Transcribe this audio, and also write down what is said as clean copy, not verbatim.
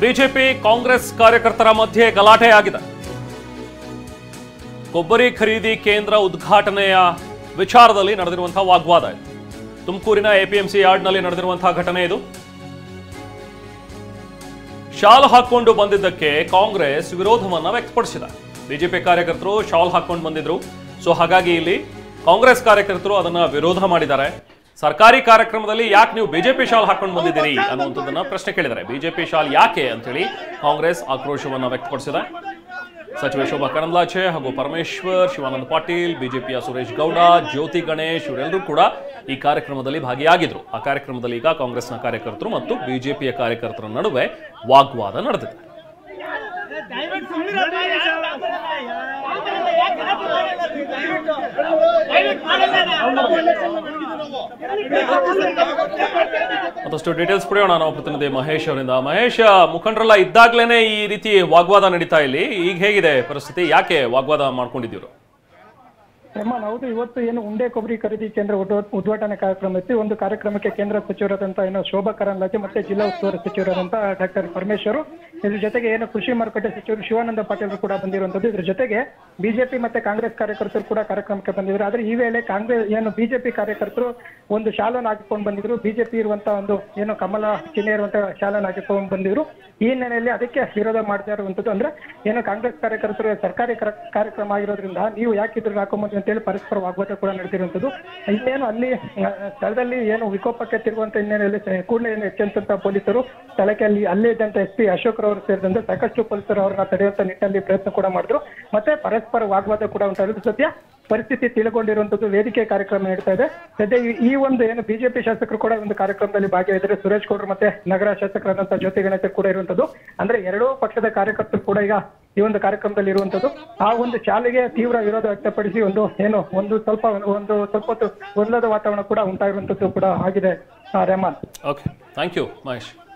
BJP Congress ಕಾರ್ಯಕರ್ತರ ಮಧ್ಯೆ ಗಲಾಟೆ ಆಗಿದೆ. ಕೊಬ್ಬರಿ ಖರೀದಿ ಕೇಂದ್ರ ಉದ್ಘಾಟನೆಯ ವಿಚಾರದಲ್ಲಿ ನಡೆದಿರುವಂತಹ ವಾಗ್ವಾದ ಇದು. ತುಮಕೂರಿನ ಎಪಿಎಂಸಿ ಯಾರ್ಡ್ನಲ್ಲಿ ನಡೆದಿರುವಂತಹ ಘಟನೆ ಇದು. ಶಾಲ್ ಹಾಕೊಂಡು ಬಂದಿದ್ದಕ್ಕೆ ಕಾಂಗ್ರೆಸ್ ವಿರೋಧವನ್ನ ವ್ಯಕ್ತಪಡಿಸಿದೆ. ಬಿಜೆಪಿ ಕಾರ್ಯಕರ್ತರು ಶಾಲ್ ಹಾಕೊಂಡು ಬಂದಿದ್ರು. ಸೊ ಹಾಗಾಗಿ ಇಲ್ಲಿ ಕಾಂಗ್ರೆಸ್ ಕಾರ್ಯಕರ್ತರು ಅದನ್ನ ವಿರೋಧ ಮಾಡಿದ್ದಾರೆ. ಸರ್ಕಾರಿ ಕಾರ್ಯಕ್ರಮದಲ್ಲಿ ಯಾಕೆ ನೀವು ಬಿಜೆಪಿ ಶಾಲ್ ಹಾಕೊಂಡು ಬಂದಿದ್ದೀರಿ ಅನ್ನುವಂಥದ್ದನ್ನ ಪ್ರಶ್ನೆ ಕೇಳಿದ್ದಾರೆ. ಬಿಜೆಪಿ ಶಾಲ್ ಯಾಕೆ ಅಂತೇಳಿ ಕಾಂಗ್ರೆಸ್ ಆಕ್ರೋಶವನ್ನ ವ್ಯಕ್ತಪಡಿಸಿದೆ. ಸಚಿವೆ ಶೋಭಾ ಕರಂದ್ಲಾಜೆ ಹಾಗೂ ಪರಮೇಶ್ವರ್, ಶಿವಾನಂದ ಪಾಟೀಲ್, ಬಿಜೆಪಿಯ ಸುರೇಶ್ ಗೌಡ, ಜ್ಯೋತಿ ಗಣೇಶ್ ಇವರೆಲ್ಲರೂ ಕೂಡ ಈ ಕಾರ್ಯಕ್ರಮದಲ್ಲಿ ಭಾಗಿಯಾಗಿದ್ರು. ಆ ಕಾರ್ಯಕ್ರಮದಲ್ಲಿ ಈಗ ಕಾಂಗ್ರೆಸ್ನ ಕಾರ್ಯಕರ್ತರು ಮತ್ತು ಬಿಜೆಪಿಯ ಕಾರ್ಯಕರ್ತರ ನಡುವೆ ವಾಗ್ವಾದ ನಡೆದಿದೆ. ಮತ್ತಷ್ಟು ಡೀಟೇಲ್ಸ್ ಪಡೆಯೋಣ ನಾವು ಪ್ರತಿನಿಧಿ ಮಹೇಶ್ ಅವರಿಂದ. ಮಹೇಶ್, ಮುಖಂಡರೆಲ್ಲ ಇದ್ದಾಗ್ಲೇನೆ ಈ ರೀತಿ ವಾಗ್ವಾದ ನಡೀತಾ ಇಲ್ಲಿ, ಈಗ ಹೇಗಿದೆ ಪರಿಸ್ಥಿತಿ? ಯಾಕೆ ವಾಗ್ವಾದ ಮಾಡ್ಕೊಂಡಿದ್ದೀರು? ಹೌದು, ಇವತ್ತು ಏನು ಉಂಡೆ ಕೊಬ್ಬರಿ ಖರೀದಿ ಕೇಂದ್ರ ಉದ್ಘಾಟನೆ ಕಾರ್ಯಕ್ರಮ ಇತ್ತು. ಒಂದು ಕಾರ್ಯಕ್ರಮಕ್ಕೆ ಕೇಂದ್ರ ಸಚಿವರಾದಂತಹ ಏನು ಶೋಭಾ ಕರಂದ್ಲಾಜೆ ಮತ್ತೆ ಜಿಲ್ಲಾ ಉಸ್ತುವಾರಿ ಸಚಿವರಾದಂತಹ ಡಾಕ್ಟರ್ ಪರಮೇಶ್ವರ್, ಇದ್ರ ಜೊತೆಗೆ ಏನು ಕೃಷಿ ಮಾರುಕಟ್ಟೆ ಸಚಿವರು ಶಿವಾನಂದ ಪಾಟೀಲ್ ಕೂಡ ಬಂದಿರುವಂತದ್ದು. ಇದ್ರ ಜೊತೆಗೆ ಬಿಜೆಪಿ ಮತ್ತೆ ಕಾಂಗ್ರೆಸ್ ಕಾರ್ಯಕರ್ತರು ಕೂಡ ಕಾರ್ಯಕ್ರಮಕ್ಕೆ ಬಂದಿದ್ರು. ಆದ್ರೆ ಈ ವೇಳೆ ಕಾಂಗ್ರೆಸ್ ಏನು ಬಿಜೆಪಿ ಕಾರ್ಯಕರ್ತರು ಒಂದು ಶಾಲನ್ನು ಹಾಕಿಕೊಂಡು ಬಂದಿದ್ರು. ಬಿಜೆಪಿ ಇರುವಂತಹ ಒಂದು ಏನು ಕಮಲ ಚಿಹ್ನೆ ಇರುವಂತಹ ಶಾಲನ್ನು ಹಾಕಿಕೊಂಡು ಬಂದಿದ್ರು. ಈ ಹಿನ್ನೆಲೆಯಲ್ಲಿ ಅದಕ್ಕೆ ವಿರೋಧ ಮಾಡ್ತಾ ಇರುವಂತದ್ದು. ಅಂದ್ರೆ ಏನು ಕಾಂಗ್ರೆಸ್ ಕಾರ್ಯಕರ್ತರು ಸರ್ಕಾರಿ ಕಾರ್ಯಕ್ರಮ ಆಗಿರೋದ್ರಿಂದ ನೀವು ಯಾಕಿದ್ರು ಹಾಕೊಂಬಂದ್ರಿ ಅಂತೇಳಿ ಪರಸ್ಪರ ವಾಗ್ವಾದ ಕೂಡ ನಡೆದಿರುವಂತದ್ದು. ಇನ್ನೇನು ಅಲ್ಲಿ ಸ್ಥಳದಲ್ಲಿ ಏನು ವಿಕೋಪಕ್ಕೆ ತಿರುಗುವಂತ ಹಿನ್ನೆಲೆಯಲ್ಲಿ ಕೂಡಲೇ ಏನು ಎಚ್ಚೆತ್ತಂತ ಪೊಲೀಸರು ಸ್ಥಳಕ್ಕೆ ಅಲ್ಲೇ ಇದ್ದಂತ SP ಅಶೋಕ್ ರವರು ಸೇರಿದಂತೆ ಸಾಕಷ್ಟು ಪೊಲೀಸರು ಅವರನ್ನ ತಡೆಯುವಂತ ನಿಟ್ಟಿನಲ್ಲಿ ಪ್ರಯತ್ನ ಕೂಡ ಮಾಡಿದ್ರು. ಮತ್ತೆ ಪರಸ್ಪರ ವಾಗ್ವಾದ ಕೂಡ ಉಂಟಾಗಿದ್ದು. ಸದ್ಯ ಪರಿಸ್ಥಿತಿ ತಿಳ್ಕೊಂಡಿರುವಂತದ್ದು ವೇದಿಕೆ ಕಾರ್ಯಕ್ರಮ ನಡೀತಾ ಇದೆ. ಸದ್ಯ ಈ ಒಂದು ಏನು ಬಿಜೆಪಿ ಶಾಸಕರು ಕೂಡ ಒಂದು ಕಾರ್ಯಕ್ರಮದಲ್ಲಿ ಭಾಗಿಯಾಗಿದ್ದಾರೆ. ಸುರೇಶ್ ಗೌಡ್ರು ಮತ್ತೆ ನಗರ ಶಾಸಕರಾದಂತಹ ಜ್ಯೋತಿ ಗಣೇಶ್ ಕೂಡ ಇರುವಂತದ್ದು. ಅಂದ್ರೆ ಎರಡೂ ಪಕ್ಷದ ಕಾರ್ಯಕರ್ತರು ಕೂಡ ಈಗ ಈ ಒಂದು ಕಾರ್ಯಕ್ರಮದಲ್ಲಿ ಇರುವಂತದ್ದು. ಆ ಒಂದು ಶಾಲೆಗೆ ತೀವ್ರ ವಿರೋಧ ವ್ಯಕ್ತಪಡಿಸಿ ಒಂದು ಸ್ವಲ್ಪ ಹೊತ್ತು ಗೊಂದಲದ ವಾತಾವರಣ ಕೂಡ ಉಂಟಾಗಿರುವಂತದ್ದು ಕೂಡ ಆಗಿದೆ. Rahman. Okay, thank you Mahesh.